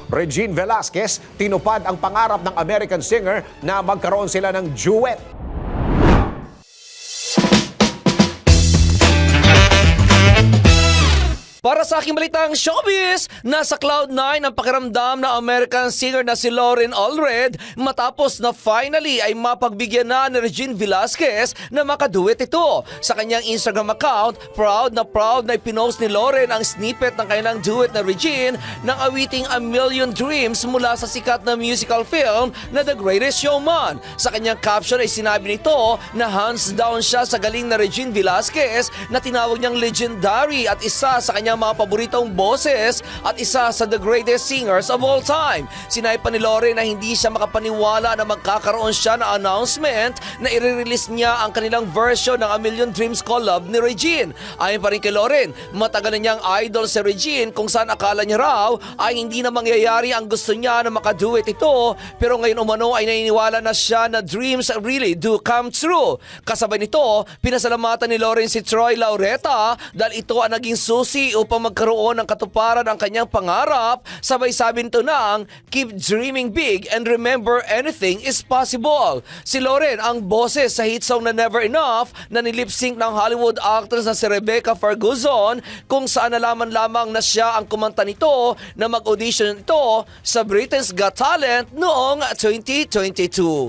Regine Velasquez, tinupad ang pangarap ng American singer na magkaroon sila ng duet. Para sa aking balitang showbiz, nasa Cloud9 ang pakiramdam na American singer na si Lauren Allred matapos na finally ay mapagbigyan na ni Regine Velasquez na makaduet ito. Sa kanyang Instagram account, proud na ipinost ni Lauren ang snippet ng kanilang duet na Regine ng awiting A Million Dreams mula sa sikat na musical film na The Greatest Showman. Sa kanyang caption ay sinabi nito na hands down siya sa galing na Regine Velasquez na tinawag niyang legendary at isa sa kanyang mga paboritong boses at isa sa the greatest singers of all time. Sinabi pa ni Lauren na hindi siya makapaniwala na magkakaroon siya na announcement na i-release niya ang kanilang version ng A Million Dreams collab ni Regine. Ayon pa rin kay Lauren, matagal na niyang idol si Regine kung saan akala niya raw ay hindi na mangyayari ang gusto niya na makaduet ito, pero ngayon umano ay naniniwala na siya na dreams really do come true. Kasabay nito, pinasalamatan ni Lauren si Troy Laureta dahil ito ang naging susi upang magkaroon ng katuparan ang kanyang pangarap. Sabay sabi nito ng keep dreaming big and remember anything is possible. Si Lauren ang boses sa hit song na Never Enough na nilip-sync ng Hollywood actress na si Rebecca Ferguson, kung saan nalaman lamang na siya ang kumanta nito na mag-audition ito sa Britain's Got Talent noong 2022.